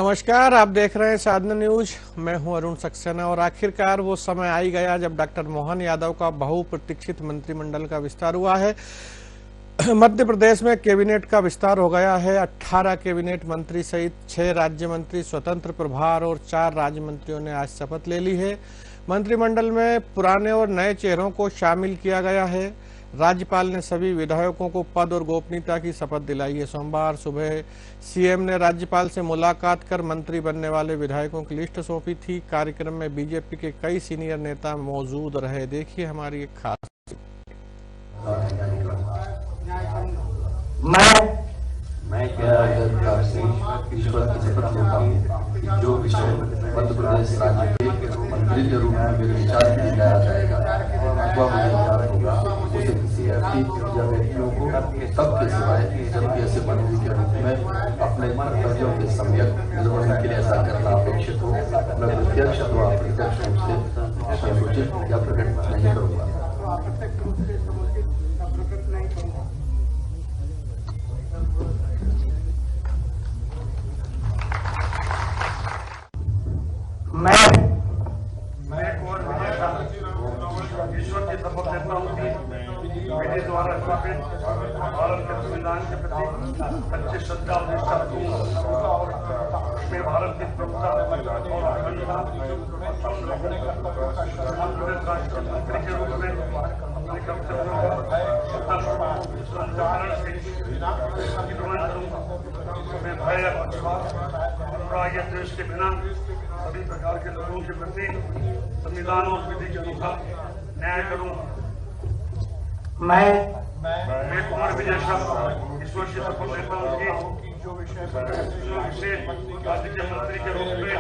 नमस्कार, आप देख रहे हैं साधना न्यूज। मैं हूं अरुण सक्सेना और आखिरकार वो समय आ ही गया जब डॉक्टर मोहन यादव का बहुप्रतीक्षित मंत्रिमंडल का विस्तार हुआ है। मध्य प्रदेश में कैबिनेट का विस्तार हो गया है। 18 कैबिनेट मंत्री सहित 6 राज्य मंत्री, स्वतंत्र प्रभार और 4 राज्य मंत्रियों ने आज शपथ ले ली है। मंत्रिमंडल में पुराने और नए चेहरों को शामिल किया गया है। राज्यपाल ने सभी विधायकों को पद और गोपनीयता की शपथ दिलाई है। सोमवार सुबह सीएम ने राज्यपाल से मुलाकात कर मंत्री बनने वाले विधायकों की लिस्ट सौंपी थी। कार्यक्रम में बीजेपी के कई सीनियर नेता मौजूद रहे। देखिए हमारी एक खास। मैं ईश्वर की शपथ लेता हूँ जो विषय मध्य प्रदेश राज्य के मंत्री के रूप में मेरे विचार में लाया जाएगा वह मुझे ज्ञात होगा। उसे किसी व्यक्ति या व्यक्तियों को सबके सिवाय जबकि ऐसे मंत्री के रूप में अपने कर्तव्यों के सम्यक निर्वहन के लिए ऐसा करना अपेक्षित हो, मैं प्रत्यक्ष अथवा अप्रत्यक्ष रूप से संसूचित या प्रकट नहीं करूँगा। ईश्वर की शपथ लेता हूँ कि मेरे द्वारा स्थापित भारत के संविधान के प्रति सच्ची श्रद्धा और निष्ठा रखूंगा और मैं भारत की प्रभुता और अखंडता मंत्री के रूप में अपने कर्तव्यों को संचालन से निर्वहन करूंगा। मैं भय या पक्षपात, अनुराग या द्वेष के बिना सभी प्रकार के लोगों के प्रति संविधान और विधि के अनुसार न्याय करूंगा। मैं कुमार विजय शाह ईश्वर की शपथ लेता हूँ कि जो विषय राज्य के मंत्री के रूप में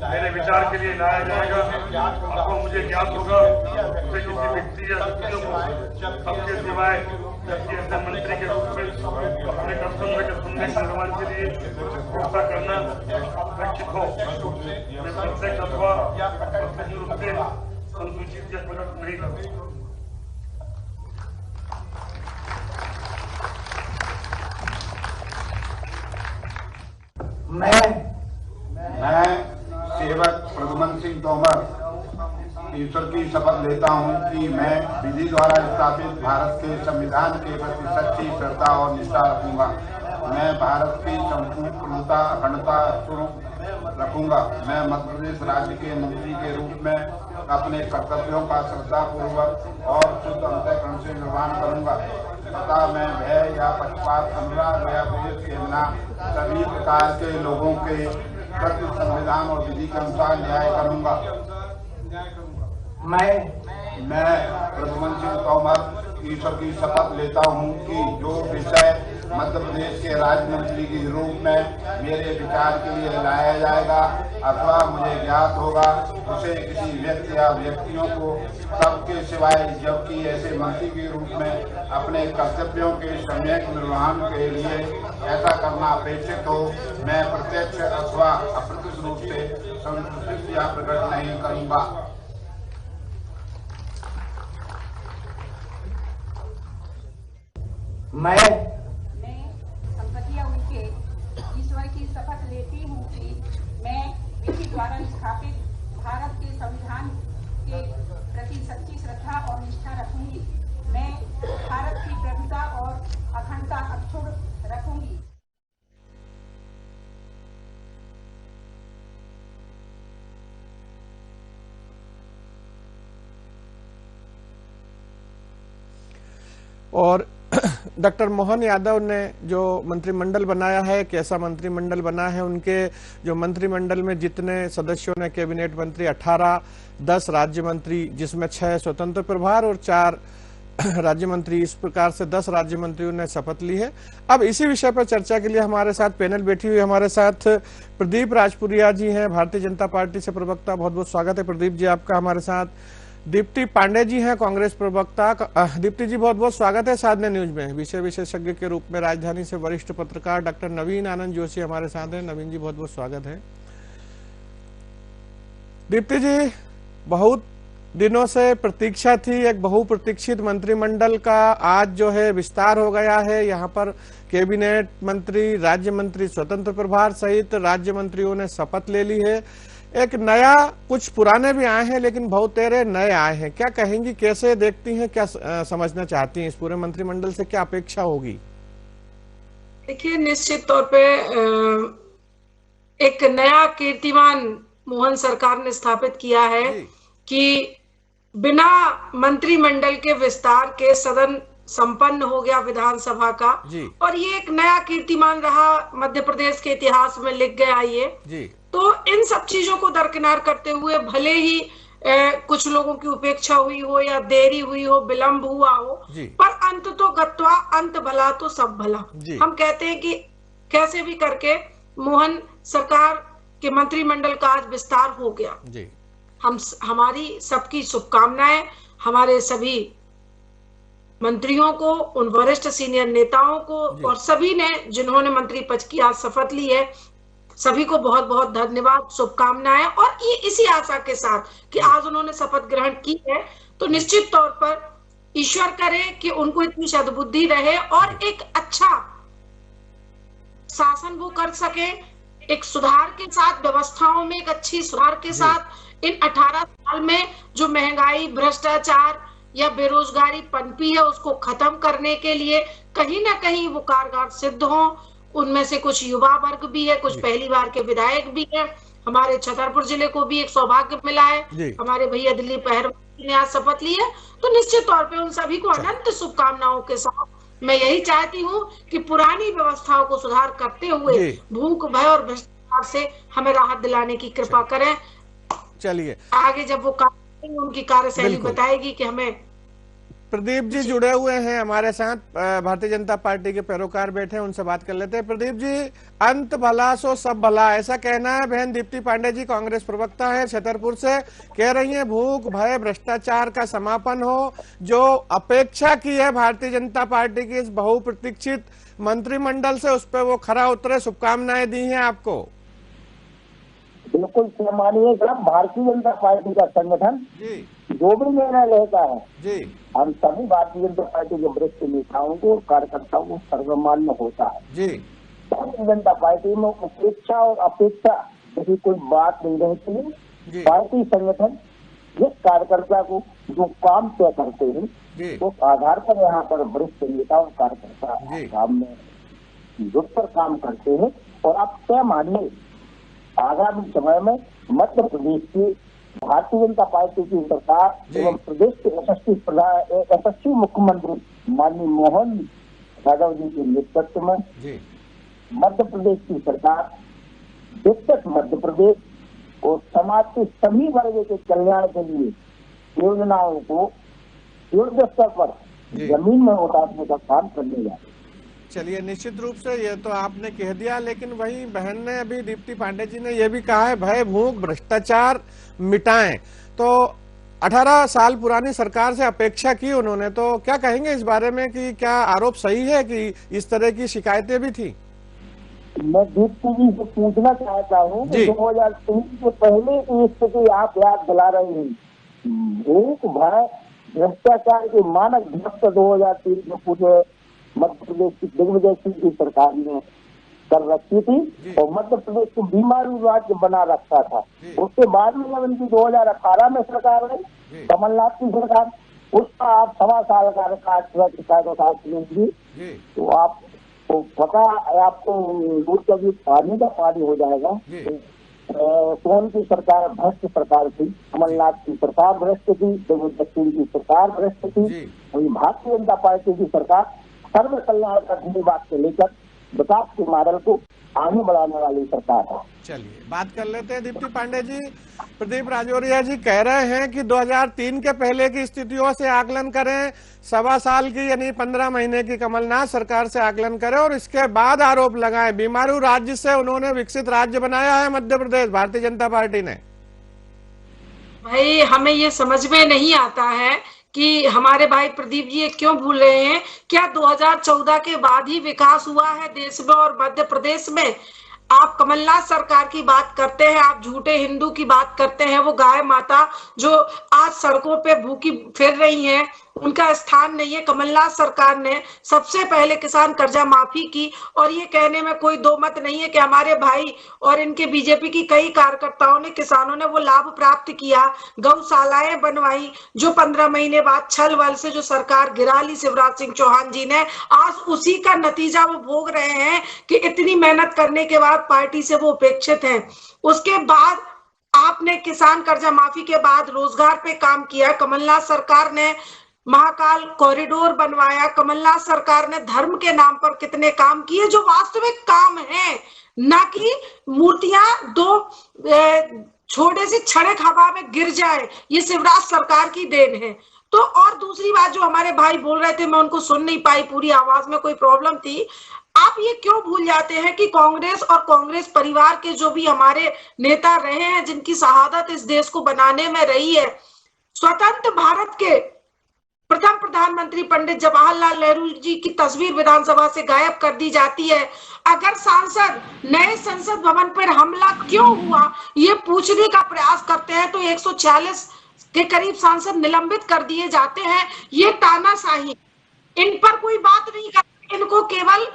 मेरे विचार के लिए लाया जाएगा आपको मुझे ज्ञात होगा। उसे किसी व्यक्ति या व्यक्तियों को सबके सिवाय जबकि ऐसे मंत्री के रूप में अपने कर्तव्य के सुनने के निर्वहन के लिए व्यवस्था करना अपेक्षित हो। मैं प्रत्यक्ष अथवा अप्रत्यक्ष रूप से संसूचित या प्रकट नहीं करूँ। मैं सेवक प्रद्युमन सिंह तोमर ईश्वर की शपथ लेता हूं कि मैं विधि द्वारा स्थापित भारत के संविधान के प्रति सच्ची श्रद्धा और निष्ठा रखूंगा। मैं भारत की संपूर्ण प्रभुता अखंडता रखूंगा। मैं मध्य प्रदेश राज्य के मंत्री के रूप में अपने कर्तव्यों का श्रद्धापूर्वक और शुद्ध अंतःकरण से निर्वहन करूंगा तथा मैं भय या पक्षपात, अनुराग या द्वेष के बिना सभी प्रकार के लोगों के प्रति संविधान और विधि के अनुसार न्याय करूंगा। मैं प्रद्युमन सिंह तोमर ईश्वर की शपथ लेता हूं कि जो विषय मध्य प्रदेश के राज्य मंत्री के रूप में मेरे विचार के लिए लाया जाएगा अथवा मुझे ज्ञात होगा उसे किसी व्यक्ति या व्यक्तियों को सबके सिवाय जबकि ऐसे मंत्री के रूप में अपने कर्तव्यों के सम्यक निर्वहन के लिए ऐसा करना अपेक्षित हो, मैं प्रत्यक्ष अथवा अप्रत्यक्ष रूप से संसूचित या प्रकट नहीं करूंगा। मैं संपतिया उनके ईश्वर की शपथ लेती हूँ कि मैं विधि द्वारा स्थापित भारत के संविधान के प्रति सच्ची श्रद्धा और निष्ठा रखूंगी। मैं भारत की प्रभुता और अखंडता अक्षुण्ण रखूंगी। और डॉक्टर मोहन यादव ने जो मंत्रिमंडल बनाया है, कैसा मंत्रिमंडल बना है, उनके जो मंत्रिमंडल में जितने सदस्यों ने कैबिनेट मंत्री 18, 10 राज्य मंत्री जिसमें 6 स्वतंत्र प्रभार और 4 राज्य मंत्री, इस प्रकार से 10 राज्य मंत्रियों ने शपथ ली है। अब इसी विषय पर चर्चा के लिए हमारे साथ पैनल बैठी हुई हमारे साथ प्रदीप राजपुरिया जी हैं, भारतीय जनता पार्टी से प्रवक्ता। बहुत बहुत स्वागत है प्रदीप जी आपका हमारे साथ। दीप्ति पांडे जी हैं, कांग्रेस प्रवक्ता। दीप्ति जी बहुत बहुत स्वागत है साधना न्यूज में। विषय विशेषज्ञ के रूप में राजधानी से वरिष्ठ पत्रकार डॉक्टर नवीन आनंद जोशी हमारे साथ हैं। नवीन जी बहुत बहुत स्वागत है। दीप्ति जी, बहुत दिनों से प्रतीक्षा थी, एक बहुप्रतीक्षित मंत्रिमंडल का आज जो है विस्तार हो गया है। यहाँ पर कैबिनेट मंत्री, राज्य मंत्री स्वतंत्र प्रभार सहित राज्य मंत्रियों ने शपथ ले ली है। एक नया, कुछ पुराने भी आए हैं लेकिन बहुतेरे नए आए हैं। क्या कहेंगी, कैसे देखती हैं, क्या समझना चाहती हैं, इस पूरे मंत्रिमंडल से क्या अपेक्षा होगी? देखिए, निश्चित तौर पे एक नया कीर्तिमान मोहन सरकार ने स्थापित किया है कि बिना मंत्रिमंडल के विस्तार के सदन संपन्न हो गया विधानसभा का, और ये एक नया कीर्तिमान रहा, मध्य प्रदेश के इतिहास में लिख गया ये। तो इन सब चीजों को दरकिनार करते हुए भले ही कुछ लोगों की उपेक्षा हुई हो या देरी हुई हो, विलंब हुआ हो, पर अंत तो गत्वा, अंत भला तो सब भला। हम कहते हैं कि कैसे भी करके मोहन सरकार के मंत्रिमंडल का आज विस्तार हो गया। हमारी सबकी शुभकामनाएं हमारे सभी मंत्रियों को, उन वरिष्ठ सीनियर नेताओं को और सभी ने जिन्होंने मंत्री पद की आज शपथ ली है, सभी को बहुत बहुत धन्यवाद, शुभकामनाएं। और ये इसी आशा के साथ कि आज उन्होंने शपथ ग्रहण की है, तो निश्चित तौर पर ईश्वर करे कि उनको इतनी सद्बुद्धि रहे और एक अच्छा शासन वो कर सके, एक सुधार के साथ, व्यवस्थाओं में एक अच्छी सुधार के साथ। इन 18 साल में जो महंगाई, भ्रष्टाचार या बेरोजगारी पनपी है, उसको खत्म करने के लिए कहीं ना कहीं वो कारगर सिद्ध हो। उनमें से कुछ युवा वर्ग भी है, कुछ पहली बार के विधायक भी है। हमारे छतरपुर जिले को भी एक सौभाग्य मिला है, हमारे भैया दिलीप पहलवान ने आज शपथ ली है। तो निश्चित तौर पे उन सभी को अनंत शुभकामनाओं के साथ मैं यही चाहती हूँ कि पुरानी व्यवस्थाओं को सुधार करते हुए भूख, भय और भ्रष्टाचार से हमें राहत दिलाने की कृपा करें। चलिए, आगे जब वो उनकी कार्यशैली बताएगी कि हमें। प्रदीप जी जुड़े हुए हैं हमारे साथ, भारतीय जनता पार्टी के पैरोकार बैठे हैं, उनसे बात कर लेते हैं। प्रदीप जी, अंत भला सो सब भला, ऐसा कहना है। बहन दीप्ति पांडे जी कांग्रेस प्रवक्ता है छतरपुर से, कह रही हैं भूख, भय, भ्रष्टाचार का समापन हो। जो अपेक्षा की है भारतीय जनता पार्टी की इस बहुप्रतीक्षित मंत्रिमंडल से, उस पर वो खरा उतरे, शुभकामनाएं दी हैं आपको। बिल्कुल मानिए साहब, भारतीय जनता पार्टी का संगठन जो भी निर्णय लेता है, हम सभी भारतीय जनता पार्टी के वरिष्ठ नेताओं को, कार्यकर्ताओं को सर्वमान्य होता है। भारतीय जनता पार्टी में उपेक्षा और अपेक्षा जैसी कोई बात नहीं रहती। पार्टी संगठन जिस कार्यकर्ता को जो काम तय करते हैं, उस आधार पर यहाँ पर वरिष्ठ नेता और कार्यकर्ता काम में जुटकर काम करते हैं। और आप तय मानिए, आगामी समय में मध्य प्रदेश की भारतीय जनता पार्टी की सरकार एवं प्रदेश के यशस्वी मुख्यमंत्री माननीय मोहन यादव जी के नेतृत्व में मध्य प्रदेश की सरकार विकसित मध्य प्रदेश और समाज के सभी वर्ग के कल्याण के लिए योजनाओं को युद्ध स्तर पर जमीन में उतारने का काम करने जा रही है। चलिए, निश्चित रूप से ये तो आपने कह दिया, लेकिन वही बहन ने अभी, दीप्ति पांडे जी ने ये भी कहा है भय, भूख, भ्रष्टाचार मिटाएं। तो 18 साल पुरानी सरकार से अपेक्षा की उन्होंने, तो क्या कहेंगे इस बारे में कि क्या आरोप सही है कि इस तरह की शिकायतें भी थी? मैं दीप्ति जी से पूछना चाहता हूँ कि 2003 से पहले की स्थिति आप याद दिला रहे हैं। भूख, भय, भ्रष्टाचार के मानक ध्वस्त 2003 में पूरे मध्य प्रदेश की दिग्विजय सिंह की सरकार ने कर रखी थी और मध्य प्रदेश को बीमारू राज्य बना रखा था। उसके बाद में जब इनकी 2018 में सरकार आई, कमलनाथ की सरकार, उसका आप 1.25 साल का लेंगी तो आपको पता, आपको दूध का भी पानी का पानी हो जाएगा। कौन की सरकार भ्रष्ट सरकार थी? कमलनाथ की सरकार भ्रष्ट थी, दिग्विजय सिंह की सरकार भ्रष्ट थी। भारतीय जनता पार्टी की सरकार सर्व कल्याणकारी बात से लेकर विकास के मॉडल को आगे बढ़ाने वाली सरकार है। चलिए, बात कर लेते हैं दीप्ति पांडे जी। प्रदीप राजौरिया जी कह रहे हैं कि 2003 के पहले की स्थितियों से आकलन करें, 1.25 साल की यानी 15 महीने की कमलनाथ सरकार से आकलन करें और इसके बाद आरोप लगाएं। बीमारू राज्य से उन्होंने विकसित राज्य बनाया है मध्य प्रदेश, भारतीय जनता पार्टी ने। भाई, हमें ये समझ में नहीं आता है कि हमारे भाई प्रदीप जी ये क्यों भूल रहे हैं। क्या 2014 के बाद ही विकास हुआ है देश में और मध्य प्रदेश में? आप कमलनाथ सरकार की बात करते हैं, आप झूठे हिंदू की बात करते हैं। वो गाय माता जो आज सड़कों पे भूखी फिर रही हैं, उनका स्थान नहीं है। कमलनाथ सरकार ने सबसे पहले किसान कर्जा माफी की, और ये कहने में कोई दो मत नहीं है कि हमारे भाई और इनके बीजेपी की कई कार्यकर्ताओं ने, किसानों ने वो लाभ प्राप्त किया, गौशालाएं बनवाई, जो 15 महीने बाद छल बल से जो सरकार गिरा ली शिवराज सिंह चौहान जी ने, आज उसी का नतीजा वो भोग रहे हैं कि इतनी मेहनत करने के बाद पार्टी से वो उपेक्षित हैं। उसके बाद आपने किसान कर्जा माफी के बाद रोजगार पे काम किया। कमलनाथ सरकार ने महाकाल कॉरिडोर बनवाया। कमलनाथ सरकार ने धर्म के नाम पर कितने काम किए जो वास्तविक काम है, ना कि मूर्तियां दो छोटे से छड़े हवा में गिर जाए, ये शिवराज सरकार की देन है। तो और दूसरी बात जो हमारे भाई बोल रहे थे, मैं उनको सुन नहीं पाई, पूरी आवाज में कोई प्रॉब्लम थी। आप ये क्यों भूल जाते हैं कि कांग्रेस और कांग्रेस परिवार के जो भी हमारे नेता रहे हैं, जिनकी शहादत इस देश को बनाने में रही है, स्वतंत्र भारत के प्रथम प्रधानमंत्री पंडित जवाहरलाल नेहरू जी की तस्वीर विधानसभा से गायब कर दी जाती है। अगर सांसद नए संसद भवन पर हमला क्यों हुआ ये पूछने का प्रयास करते हैं तो 146 के करीब सांसद निलंबित कर दिए जाते हैं। ये तानाशाही, इन पर कोई बात नहीं करते, इनको केवल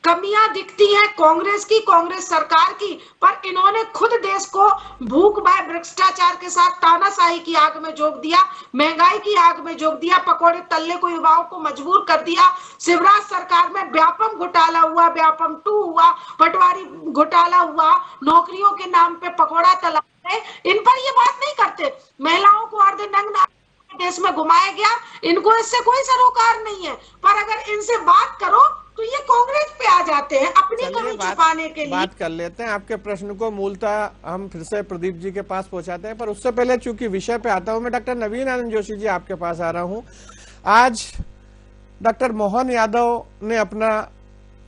कमियां दिखती हैं कांग्रेस की, कांग्रेस सरकार की, पर इन्होंने खुद देश को भूख भय भ्रष्टाचार के साथ तानाशाही की आग में झोंक दिया, महंगाई की आग में झोंक दिया, पकौड़े तलने को युवाओं को मजबूर कर दिया। शिवराज सरकार में व्यापम घोटाला हुआ, व्यापम 2 हुआ, पटवारी घोटाला हुआ, नौकरियों के नाम पे पकौड़ा तला, इन पर ये बात नहीं करते। महिलाओं को अर्धनग्न देश में घुमाया गया, इनको इससे कोई सरोकार नहीं है, पर अगर इनसे बात करो तो ये कांग्रेस पे आ जाते हैं अपनी कमी छुपाने के लिए। बात कर लेते हैं आपके प्रश्न को, मूलतः हम फिर से प्रदीप जी के पास पहुंचाते हैं, पर उससे पहले चूंकि विषय पे आता हूं, मैं डॉक्टर नवीन आनंद जोशी जी आपके पास आ रहा हूं। आज डॉक्टर मोहन यादव ने अपना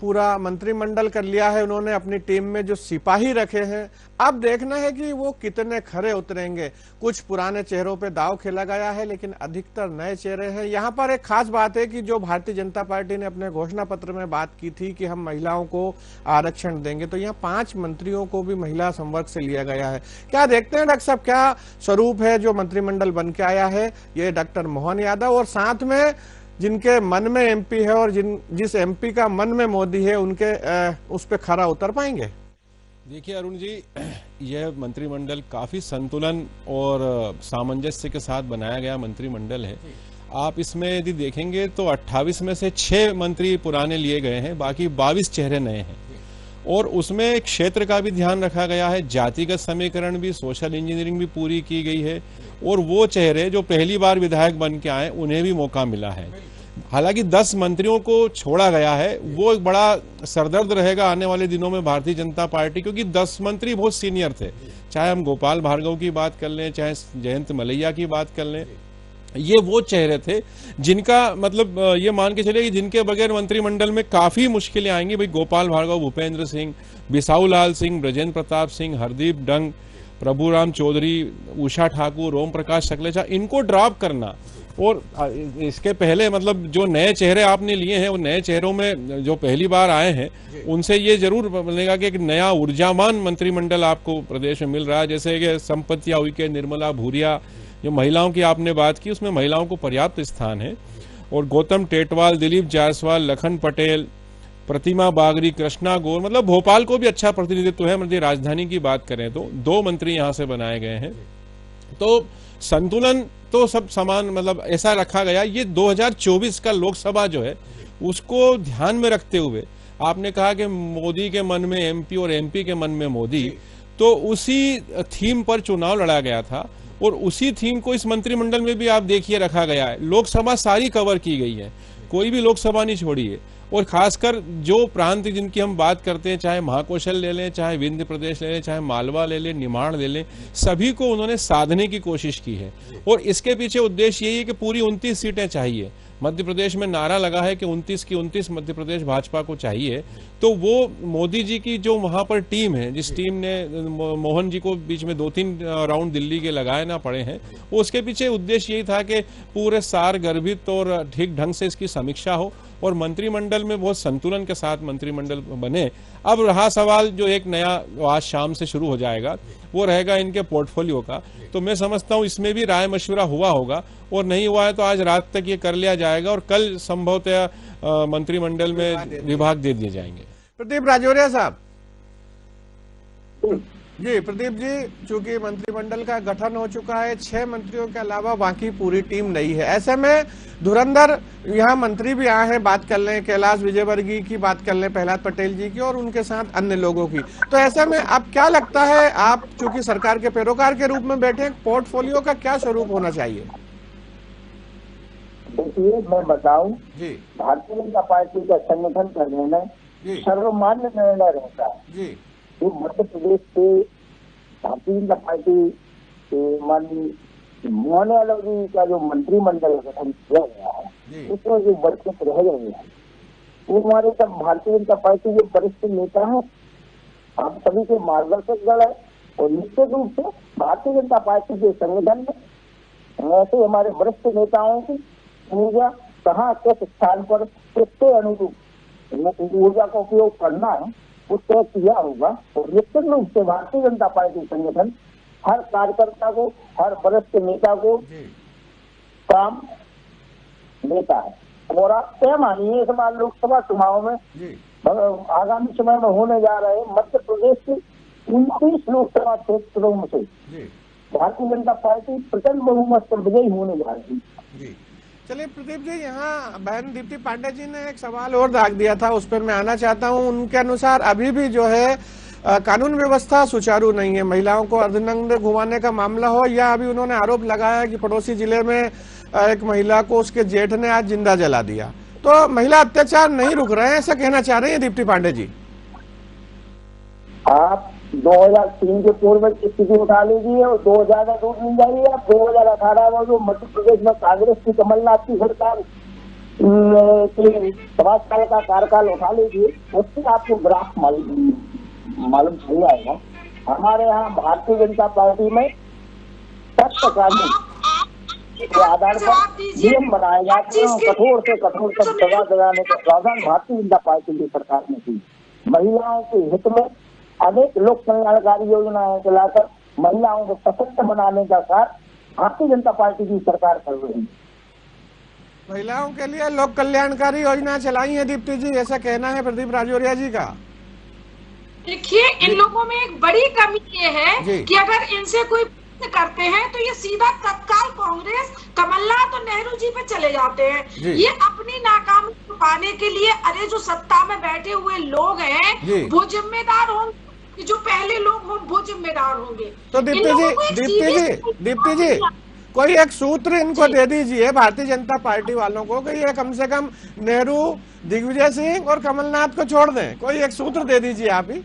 पूरा मंत्रिमंडल कर लिया है, उन्होंने अपनी टीम में जो सिपाही रखे हैं, अब देखना है कि वो कितने खरे उतरेंगे। कुछ पुराने चेहरों पे दाव खेला गया है, लेकिन अधिकतर नए चेहरे हैं। यहाँ पर एक खास बात है कि जो भारतीय जनता पार्टी ने अपने घोषणा पत्र में बात की थी कि हम महिलाओं को आरक्षण देंगे, तो यहाँ 5 मंत्रियों को भी महिला संवर्ग से लिया गया है। क्या देखते हैं डॉक्टर साहब, क्या स्वरूप है जो मंत्रिमंडल बन के आया है ये डॉक्टर मोहन यादव, और साथ में जिनके मन में एमपी है और जिस एमपी का मन में मोदी है, उनके उस पे खरा उतर पाएंगे? देखिए अरुण जी, यह मंत्रिमंडल काफी संतुलन और सामंजस्य के साथ बनाया गया मंत्रिमंडल है। आप इसमें यदि देखेंगे तो 28 में से 6 मंत्री पुराने लिए गए हैं, बाकी 22 चेहरे नए हैं, और उसमें क्षेत्र का भी ध्यान रखा गया है, जातिगत समीकरण भी, सोशल इंजीनियरिंग भी पूरी की गई है, और वो चेहरे जो पहली बार विधायक बन के आए उन्हें भी मौका मिला है। हालांकि 10 मंत्रियों को छोड़ा गया है, वो एक बड़ा सरदर्द रहेगा आने वाले दिनों में भारतीय जनता पार्टी, क्योंकि 10 मंत्री बहुत सीनियर थे। चाहे हम गोपाल भार्गव की बात कर लें, चाहे जयंत मलैया की बात कर लें, ये वो चेहरे थे जिनका मतलब ये मान के चले कि जिनके बगैर मंत्रिमंडल में काफी मुश्किलें आएंगी। भाई गोपाल भार्गव, भूपेंद्र सिंह, बिसाऊ लाल सिंह, ब्रजेंद्र प्रताप सिंह, हरदीप डंग, प्रभुराम चौधरी, उषा ठाकुर, ओम प्रकाश सकलेचा, इनको ड्रॉप करना, और इसके पहले मतलब जो नए चेहरे आपने लिए हैं, वो नए चेहरों में जो पहली बार आए हैं उनसे ये जरूर मिलेगा कि एक नया ऊर्जावान मंत्रिमंडल आपको प्रदेश में मिल रहा है। जैसे कि संपत्तिया उइके, निर्मला भूरिया, जो महिलाओं की आपने बात की उसमें महिलाओं को पर्याप्त स्थान है, और गौतम टेटवाल, दिलीप जायसवाल, लखन पटेल, प्रतिमा बागरी, कृष्णा गौर, मतलब भोपाल को भी अच्छा प्रतिनिधित्व है। मतलब राजधानी की बात करें तो 2 मंत्री यहाँ से बनाए गए हैं, तो संतुलन तो सब समान मतलब ऐसा रखा गया। ये 2024 का लोकसभा जो है उसको ध्यान में रखते हुए आपने कहा कि मोदी के मन में एमपी और एमपी के मन में मोदी, तो उसी थीम पर चुनाव लड़ा गया था, और उसी थीम को इस मंत्रिमंडल में भी आप देखिए रखा गया है। लोकसभा सारी कवर की गई है, कोई भी लोकसभा नहीं छोड़ी है, और खासकर जो प्रांत जिनकी हम बात करते हैं, चाहे महाकौशल ले लें, चाहे विंध्य प्रदेश ले लें, चाहे मालवा ले लें, निमाड़ ले लें, सभी को उन्होंने साधने की कोशिश की है। और इसके पीछे उद्देश्य यही है कि पूरी 29 सीटें चाहिए। मध्य प्रदेश में नारा लगा है कि 29 की 29 मध्य प्रदेश भाजपा को चाहिए, तो वो मोदी जी की जो वहां पर टीम है, जिस टीम ने मोहन जी को बीच में 2-3 राउंड दिल्ली के लगाए ना पड़े हैं, उसके पीछे उद्देश्य यही था कि पूरे सार गर्भित और ठीक ढंग से इसकी समीक्षा हो, और मंत्रिमंडल में बहुत संतुलन के साथ मंत्रिमंडल बने। अब रहा सवाल जो एक नया आज शाम से शुरू हो जाएगा, वो रहेगा इनके पोर्टफोलियो का। तो मैं समझता हूँ इसमें भी राय मशवरा हुआ होगा, और नहीं हुआ है तो आज रात तक ये कर लिया जाएगा और कल संभवतः मंत्रिमंडल में विभाग दे दिए जाएंगे। प्रदीप राजौरिया साहब जी, प्रदीप जी, चूंकि मंत्रिमंडल का गठन हो चुका है, 6 मंत्रियों के अलावा बाकी पूरी टीम नहीं है, ऐसे में धुरंधर यहाँ मंत्री भी आए हैं, बात कर लें कैलाश विजयवर्गीय की, बात कर लें प्रहलाद पटेल जी की और उनके साथ अन्य लोगों की। तो ऐसे में अब क्या लगता है, आप चूंकि सरकार के पैरोकार के रूप में बैठे, पोर्टफोलियो का क्या स्वरूप होना चाहिए? देखिए, मैं बताऊं जी, भारतीय जनता पार्टी का संगठन का निर्णय सर्वमान्य निर्णय रहता है जी। जो मध्य प्रदेश के भारतीय जनता पार्टी के माननीय मोहन यादव जी का जो मंत्रिमंडल गठन किया गया है, उसमें जो वरिष्ठ रह गए हैं वो हमारे सब भारतीय जनता पार्टी के वरिष्ठ नेता हैं, आप सभी के मार्गदर्शक दल है। और निश्चित रूप से भारतीय जनता पार्टी के संगठन में ऐसे हमारे वरिष्ठ नेताओं की ऊर्जा कहाँ किस स्थान पर किसके अनुरूप ऊर्जा का उपयोग करना है वो तय किया होगा। और निश्चित रूप से भारतीय जनता पार्टी संगठन हर कार्यकर्ता को, हर वरिष्ठ नेता को काम देता है। और आप तय मानिए, इस बार लोकसभा चुनाव में आगामी समय में होने जा रहे मध्य प्रदेश के 29 लोकसभा क्षेत्रों में से भारतीय जनता पार्टी प्रचंड बहुमत से विजयी होने जा रही है। चलिए प्रदीप जी, यहाँ बहन दीप्ति पांडे जी ने एक सवाल और दाग दिया था, उस पर मैं आना चाहता हूँ। उनके अनुसार अभी भी जो है कानून व्यवस्था सुचारू नहीं है, महिलाओं को अर्धनग्न घुमाने का मामला हो, या अभी उन्होंने आरोप लगाया कि पड़ोसी जिले में एक महिला को उसके जेठ ने आज जिंदा जला दिया। तो महिला अत्याचार नहीं रुक रहे हैं, ऐसा कहना चाह रही है दीप्ति पांडे जी? आप 2003 के पूर्व की स्थिति उठा लीजिए और 2000 में दूर मिल जाइए। आप 2018 में जो मध्य प्रदेश में कांग्रेस की कमलनाथ की सरकार के 5 साल का कार्यकाल उठा लीजिए, उससे आपको ग्राफ मालूम चल जाएगा। हमारे यहाँ भारतीय जनता पार्टी में सख्त कानून के आधार पर नियम बनाए जाते हैं, कठोर से कठोर तक सजा दिलाने का प्रावधान भारतीय जनता पार्टी की सरकार ने की। महिलाओं के हित में अनेक लोक कल्याणकारी योजनाएं चलाकर महिलाओं को सशक्त बनाने का कार्य भारतीय जनता पार्टी की सरकार कर रही है। महिलाओं के लिए लोक कल्याणकारी योजना चलाई है दीप्ति जी, ऐसा कहना है प्रदीप राजौरिया जी का। देखिए, इन लोगों में एक बड़ी कमी ये है कि अगर इनसे कोई करते हैं तो ये सीधा तत्काल कांग्रेस, कमलनाथ और नेहरू जी पे चले जाते हैं। ये अपनी नाकामी छुपाने के लिए, अरे जो सत्ता में बैठे हुए लोग हैं वो जिम्मेदार होंगे, जो पहले लोग हों वो जिम्मेदार होंगे। तो दीप्ति जी कोई एक सूत्र इनको दे दीजिए भारतीय जनता पार्टी वालों को कि ये कम से कम नेहरू, दिग्विजय सिंह और कमलनाथ को छोड़ दें, कोई एक सूत्र दे दीजिए आप ही।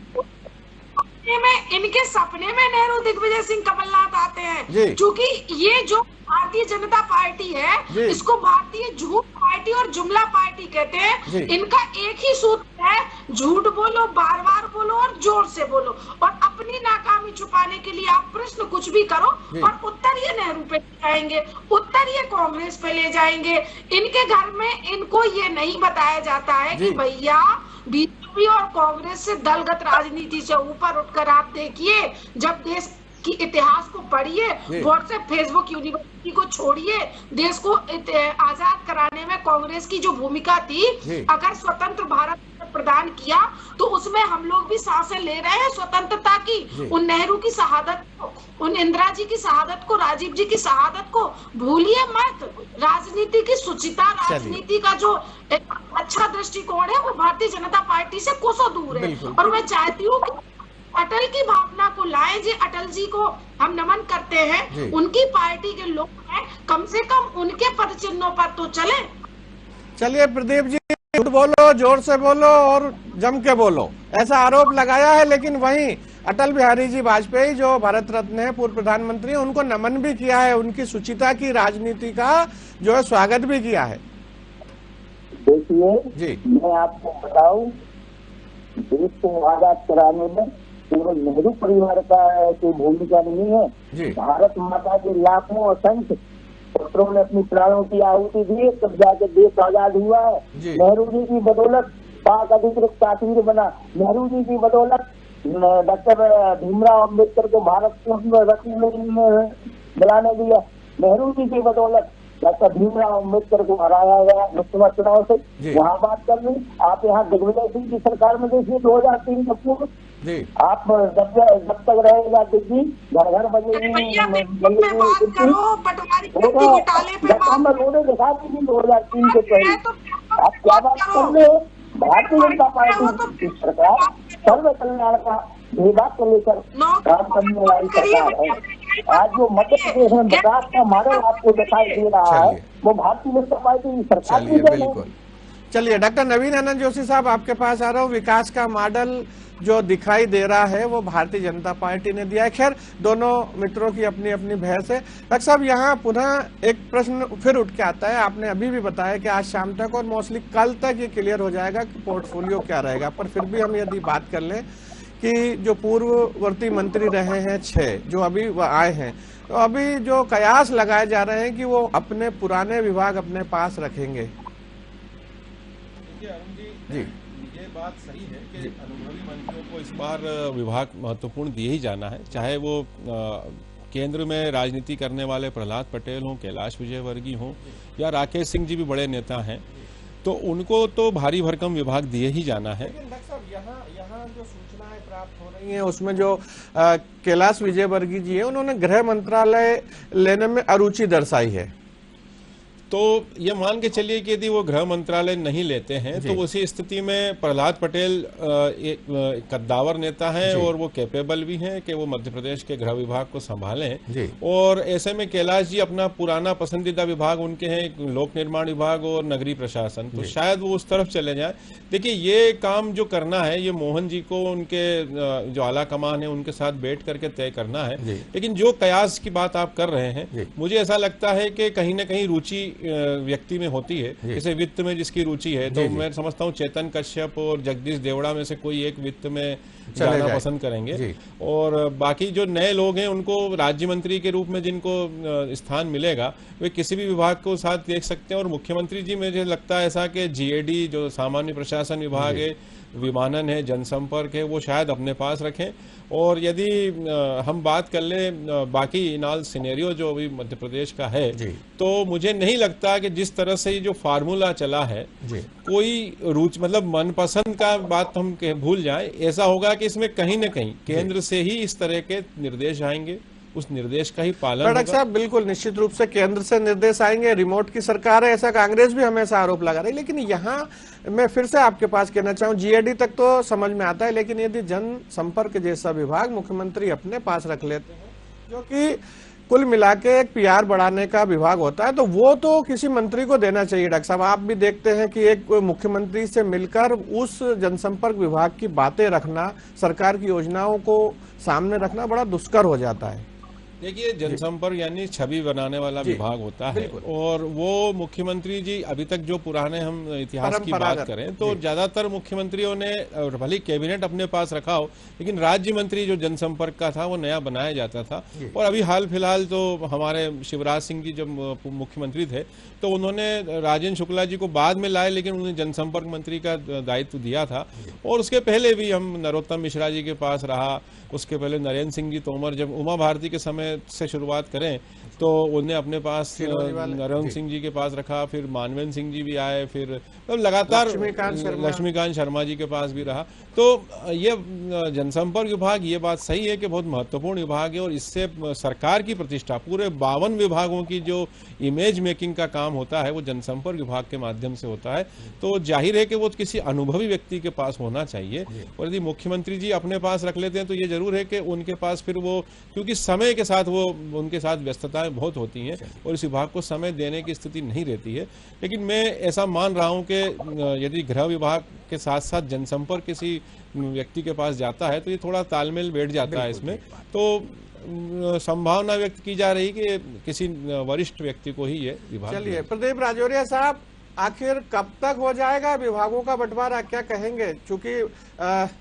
में इनके सपने में नेहरू, दिग्विजय सिंह, कमलनाथ आते हैं, क्योंकि ये जो भारतीय जनता पार्टी है इसको भारतीय झूठ पार्टी और जुमला पार्टी कहते हैं। इनका एक ही सूत्र है, झूठ बोलो, बार बार बोलो और जोर से बोलो, और अपनी नाकामी छुपाने के लिए आप प्रश्न कुछ भी करो और उत्तर ये नेहरू पे ले जाएंगे, उत्तर ये कांग्रेस पे ले जाएंगे। इनके घर में इनको ये नहीं बताया जाता है कि भैया बीजेपी और कांग्रेस से दलगत राजनीति से ऊपर उठकर आप देखिए, जब देश की इतिहास को पढ़िए, व्हाट्सएप, फेसबुक, यूनिवर्सिटी को छोड़िए, देश को आजाद कराने में कांग्रेस की जो भूमिका थी, अगर स्वतंत्र भारत प्रदान किया तो उसमें हम लोग भी सांसें ले रहे हैं स्वतंत्रता की। उन नेहरू की शहादत को, उन इंदिरा जी की शहादत को, राजीव जी की शहादत को भूलिए मत। राजनीति की शुचिता, राजनीति का जो एक अच्छा दृष्टिकोण है वो भारतीय जनता पार्टी से कोसों दूर है। और मैं चाहती हूँ कि अटल की भावना को लाए, जी अटल जी को हम नमन करते हैं, उनकी पार्टी के लोग हैं, कम से कम उनके पद चिन्हों पर तो चले। चलिए प्रदीप जी, झूठ बोलो, जोर से बोलो और जम के बोलो, ऐसा आरोप लगाया है। लेकिन वहीं अटल बिहारी जी वाजपेयी जो भारत रत्न है, पूर्व प्रधानमंत्री, उनको नमन भी किया है, उनकी शुचिता की राजनीति का जो है स्वागत भी किया है। देखिए, मैं आपको बताऊं, देश को आजाद कराने में केवल नेहरू परिवार का कोई भूमिका नहीं है। भारत माता के लाखों असंख्य और पुत्रों ने अपनी प्राणों की आहुति दी, तब जाके देश आजाद हुआ है। नेहरू जी की बदौलत पाक अधिकृत काश्मीर बना, नेहरू जी की बदौलत डॉक्टर भीमराव अम्बेडकर को भारत रत्न दिलाने दिया, नेहरू जी की बदौलत डॉक्टर भीमराव अम्बेडकर को हराया गया लोकसभा चुनाव से। यहाँ बात कर ली, आप यहाँ दिग्विजय सिंह की सरकार में देखिए 2003 के पूर्व आप जब तक रहेगा दिल्ली घर घर बजेगी रोडे दिखा दीजिए 2003 के पहले। आप क्या बात कर रहे हो? भारतीय जनता पार्टी की सरकार सर्व कल्याण का विभाग को लेकर काम करने वाली सरकार है। आज जो मध्य प्रदेश में विकास का मॉडल आपको दिखाई दे रहा है वो भारतीय जनता पार्टी की सरकार की देन है। चलिए डॉक्टर नवीन आनंद जोशी साहब आपके पास आ रहा हूँ। विकास का मॉडल जो दिखाई दे रहा है वो भारतीय जनता पार्टी ने दिया है। खैर दोनों मित्रों की अपनी अपनी बहस है। डॉक्टर साहब यहाँ पुनः एक प्रश्न फिर उठ के आता है। आपने अभी भी बताया कि आज शाम तक और मोस्टली कल तक ये क्लियर हो जाएगा कि पोर्टफोलियो क्या रहेगा, पर फिर भी हम यदि बात कर लें कि जो पूर्ववर्ती मंत्री रहे हैं 6 जो अभी आए हैं, तो अभी जो कयास लगाए जा रहे हैं कि वो अपने पुराने विभाग अपने पास रखेंगे। जी ये बात सही है कि अनुभवी मंत्रियों को इस बार विभाग महत्वपूर्ण दिए ही जाना है, चाहे वो केंद्र में राजनीति करने वाले प्रहलाद पटेल हों, कैलाश विजयवर्गीय हों या राकेश सिंह जी भी बड़े नेता हैं, तो उनको तो भारी भरकम विभाग दिए ही जाना है। लेकिन डॉक्टर साहब यहाँ जो सूचनाएं प्राप्त हो रही हैं उसमें जो कैलाश विजयवर्गीय जी है उन्होंने गृह मंत्रालय लेने में अरुचि दर्शाई है। तो ये मान के चलिए कि यदि वो गृह मंत्रालय नहीं लेते हैं तो उसी स्थिति में प्रहलाद पटेल एक कद्दावर नेता हैं और वो कैपेबल भी हैं कि वो मध्य प्रदेश के गृह विभाग को संभालें। और ऐसे में कैलाश जी अपना पुराना पसंदीदा विभाग उनके हैं लोक निर्माण विभाग और नगरीय प्रशासन, तो शायद वो उस तरफ चले जाए। देखिए ये काम जो करना है ये मोहन जी को उनके जो आला कमान है उनके साथ बैठ करके तय करना है। लेकिन जो कयास की बात आप कर रहे हैं मुझे ऐसा लगता है कि कहीं ना कहीं रुचि व्यक्ति में होती है। जैसे वित्त में जिसकी रुचि है तो मैं समझता हूँ चेतन कश्यप और जगदीश देवड़ा में से कोई एक वित्त में जाना पसंद करेंगे, और बाकी जो नए लोग हैं उनको राज्य मंत्री के रूप में जिनको स्थान मिलेगा वे किसी भी विभाग को साथ देख सकते हैं। और मुख्यमंत्री जी मुझे लगता है ऐसा कि जीएडी जो सामान्य प्रशासन विभाग है, विमानन है, जनसंपर्क है, वो शायद अपने पास रखें। और यदि हम बात कर ले बाकी इनाल सिनेरियो जो अभी मध्य प्रदेश का है तो मुझे नहीं लगता कि जिस तरह से ये जो फार्मूला चला है कोई रुचि मतलब मनपसंद का बात हम भूल जाए। ऐसा होगा कि इसमें कहीं न कहीं केंद्र से ही इस तरह के निर्देश आएंगे, उस निर्देश का ही पालन होगा। डॉक्टर साहब बिल्कुल निश्चित रूप से केंद्र से निर्देश आएंगे, रिमोट की सरकार है ऐसा कांग्रेस भी हमेशा आरोप लगा रही है। लेकिन यहाँ मैं फिर से आपके पास कहना चाहूँ जीएडी तक तो समझ में आता है, लेकिन यदि जनसंपर्क जैसा विभाग मुख्यमंत्री अपने पास रख लेते हैं जो कि कुल मिला के एक पीआर बढ़ाने का विभाग होता है तो वो तो किसी मंत्री को देना चाहिए। डॉक्टर साहब आप भी देखते हैं कि एक मुख्यमंत्री से मिलकर उस जनसंपर्क विभाग की बातें रखना, सरकार की योजनाओं को सामने रखना बड़ा दुष्कर हो जाता है। देखिए जनसंपर्क यानी छवि बनाने वाला विभाग होता है और वो मुख्यमंत्री जी अभी तक जो पुराने हम इतिहास की बात करें तो ज्यादातर मुख्यमंत्रियों ने भले कैबिनेट अपने पास रखा हो लेकिन राज्य मंत्री जो जनसंपर्क का था वो नया बनाया जाता था। और अभी हाल फिलहाल तो हमारे शिवराज सिंह जी जब मुख्यमंत्री थे तो उन्होंने राजेंद्र शुक्ला जी को बाद में लाए लेकिन उन्हें जनसंपर्क मंत्री का दायित्व दिया था। और उसके पहले भी हम नरोत्तम मिश्रा जी के पास रहा, उसके पहले नरेंद्र सिंह जी तोमर, जब उमा भारती के समय से शुरुआत करें तो उन्हें अपने पास नरेंद्र सिंह जी के पास रखा, फिर मानवेंद्र सिंह जी भी आए, फिर तो लगातार लक्ष्मीकांत शर्मा जी के पास भी रहा। तो ये जनसंपर्क विभाग ये बात सही है कि बहुत महत्वपूर्ण विभाग है और इससे सरकार की प्रतिष्ठा पूरे 52 विभागों की जो इमेज मेकिंग का काम होता है वो जनसंपर्क विभाग के माध्यम से होता है। तो जाहिर है कि वो किसी अनुभवी व्यक्ति के पास होना चाहिए। और यदि मुख्यमंत्री जी अपने पास रख लेते हैं तो ये जरूर है कि उनके पास फिर वो क्योंकि समय के साथ वो उनके साथ व्यस्तताएं बहुत होती हैं और इस विभाग को समय देने की स्थिति नहीं रहती है। लेकिन मैं ऐसा मान रहा हूं कि यदि गृह विभाग के साथ साथ जनसंपर्क किसी व्यक्ति के पास जाता है तो ये थोड़ा तालमेल बैठ जाता है इसमें। तो संभावना व्यक्त की जा रही कि किसी वरिष्ठ व्यक्ति को ही ये विभाग। चलिए प्रदीप राजौरिया साहब आखिर कब तक हो जाएगा विभागों का बंटवारा, क्या कहेंगे? चूंकि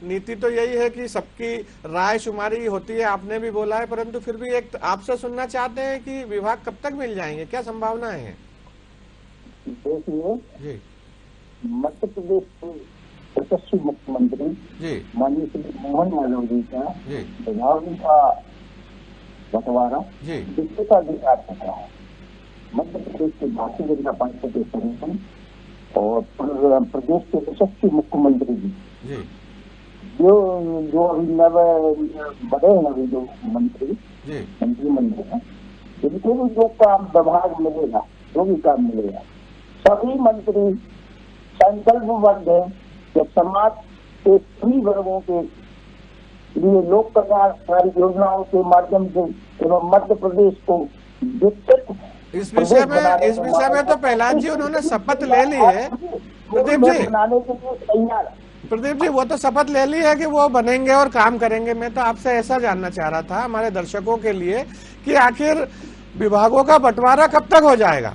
नीति तो यही है कि सबकी राय शुमारी होती है, आपने भी बोला है, परंतु फिर भी एक आपसे सुनना चाहते हैं कि विभाग कब तक मिल जाएंगे, क्या संभावनाएं हैं? देखिए, मध्य प्रदेश के यशस्वी मुख्यमंत्री माननीय श्री मोहन यादव जी का विभागों का बंटवारा वित्त अधिकार होता है। मध्य प्रदेश के भारतीय जनता पार्टी के संगठन और प्रदेश के यशस्वी मुख्यमंत्री जी जो अभी नव बड़े हैं, अभी जो मंत्रिमंडल है, इनको भी जो काम विभाग मिलेगा, जो भी काम मिलेगा, सभी मंत्री संकल्पबद्ध है कि समाज के सभी वर्गों के लिए लोक कल्याणकारी योजनाओं के माध्यम से एवं मध्य प्रदेश को विकसित। इस विषय में तो प्रहलाद जी उन्होंने शपथ ले ली है प्रदीप जी, बनाने के लिए तैयार। प्रदीप जी वो तो शपथ ले ली है कि वो बनेंगे और काम करेंगे। मैं तो आपसे ऐसा जानना चाह रहा था हमारे दर्शकों के लिए कि आखिर विभागों का बंटवारा कब तक हो जाएगा?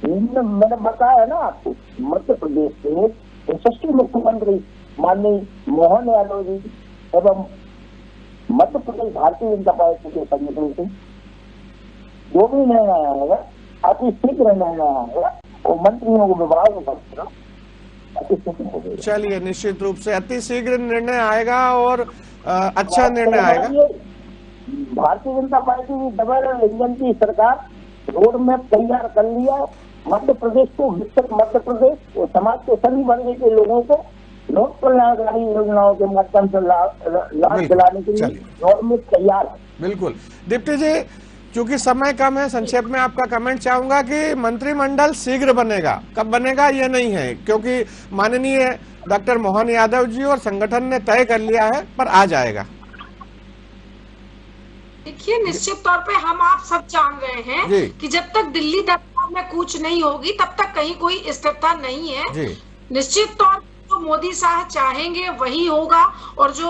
मैंने बताया ना आपको, मध्य प्रदेश के यशस्वी मुख्यमंत्री माननीय मोहन यादव जी एवं मध्य प्रदेश भारतीय जनता पार्टी के संगठन से जो भी निर्णय आएगा, अति शीघ्र निर्णय आएगा और मंत्रियों को विभाग अति शीघ्र हो गया। चलिए, निश्चित रूप से अति शीघ्र निर्णय आएगा और अच्छा निर्णय आएगा। भारतीय जनता पार्टी की डबल इंजन की सरकार रोड मैप तैयार कर लिया। मध्य प्रदेश को विकसित मध्य प्रदेश और समाज के सभी वर्ग के लोगों को लोक कल्याणकारी योजनाओं के माध्यम से लाभ दिलाने के लिए रोड मैप तैयार है। बिल्कुल। डिप्टी जी, चूंकि समय कम है, संक्षेप में आपका कमेंट चाहूंगा कि मंत्रिमंडल शीघ्र बनेगा, कब बनेगा ये नहीं है, क्योंकि माननीय डॉक्टर मोहन यादव जी और संगठन ने तय कर लिया है, पर आ जाएगा। देखिए, निश्चित तौर पे हम आप सब जान रहे हैं कि जब तक दिल्ली दरबार में कूच नहीं होगी तब तक कहीं कोई स्थिरता नहीं है। निश्चित तौर पर जो मोदी साहब चाहेंगे वही होगा और जो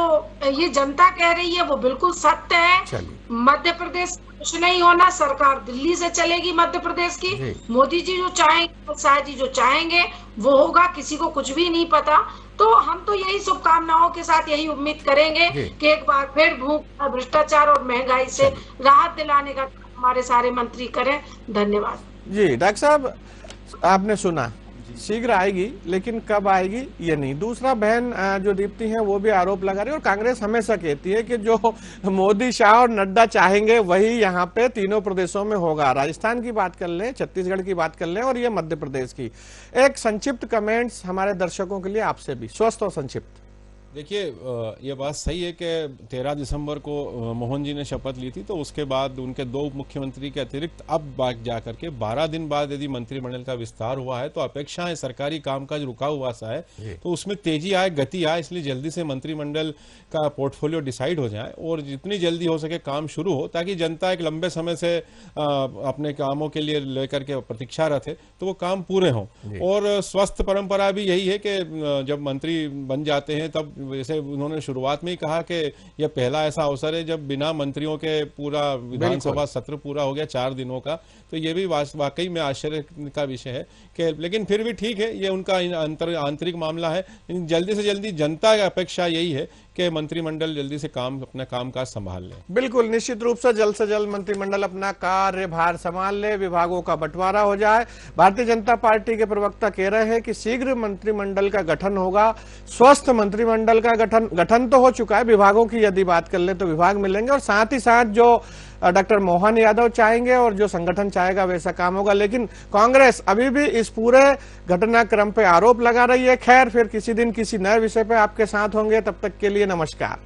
ये जनता कह रही है वो बिल्कुल सत्य है। मध्य प्रदेश कुछ नहीं होना, सरकार दिल्ली से चलेगी मध्य प्रदेश की। मोदी जी जो चाहेंगे, शाह जी जो चाहेंगे वो होगा, किसी को कुछ भी नहीं पता। तो हम तो यही शुभकामनाओं के साथ यही उम्मीद करेंगे कि एक बार फिर भूख, भ्रष्टाचार और महंगाई से राहत दिलाने का हमारे सारे मंत्री करें। धन्यवाद जी। डॉक्टर साहब, आपने सुना, शीघ्र आएगी, लेकिन कब आएगी ये नहीं। दूसरा, बहन जो दीप्ति हैं वो भी आरोप लगा रही है और कांग्रेस हमेशा कहती है कि जो मोदी, शाह और नड्डा चाहेंगे वही यहाँ पे तीनों प्रदेशों में होगा। राजस्थान की बात कर लें, छत्तीसगढ़ की बात कर लें और ये मध्य प्रदेश की। एक संक्षिप्त कमेंट्स हमारे दर्शकों के लिए आपसे भी, स्वस्थ और संक्षिप्त। देखिए, ये बात सही है कि 13 दिसंबर को मोहन जी ने शपथ ली थी, तो उसके बाद उनके 2 उप मुख्यमंत्री के अतिरिक्त अब बात जाकर के 12 दिन बाद यदि मंत्रिमंडल का विस्तार हुआ है तो अपेक्षा है सरकारी कामकाज रुका हुआ सा है तो उसमें तेजी आए, गति आए। इसलिए जल्दी से मंत्रिमंडल का पोर्टफोलियो डिसाइड हो जाए और जितनी जल्दी हो सके काम शुरू हो, ताकि जनता एक लंबे समय से अपने कामों के लिए लेकर के प्रतीक्षारत है तो वो काम पूरे हों। और स्वस्थ परंपरा भी यही है कि जब मंत्री बन जाते हैं तब, जैसे उन्होंने शुरुआत में ही कहा कि यह पहला ऐसा अवसर है जब बिना मंत्रियों के पूरा विधानसभा सत्र पूरा हो गया 4 दिनों का, तो ये भी वाकई में आश्चर्य का विषय है कि, लेकिन फिर भी ठीक है, ये उनका आंतरिक मामला है। जल्दी से जल्दी जनता की अपेक्षा यही है कि मंत्रिमंडल जल्दी से अपना कामकाज संभाल ले। बिल्कुल, निश्चित रूप से जल्द मंत्रिमंडल अपना कार्यभार संभाल ले, विभागों का बंटवारा हो जाए। भारतीय जनता पार्टी के प्रवक्ता कह रहे हैं कि शीघ्र मंत्रिमंडल का गठन होगा। स्वस्थ मंत्रिमंडल का गठन तो हो चुका है। विभागों की यदि बात कर ले तो विभाग मिलेंगे और साथ ही साथ जो डॉक्टर मोहन यादव चाहेंगे और जो संगठन चाहेगा वैसा काम होगा। लेकिन कांग्रेस अभी भी इस पूरे घटनाक्रम पे आरोप लगा रही है। खैर, फिर किसी दिन किसी नए विषय पे आपके साथ होंगे। तब तक के लिए नमस्कार।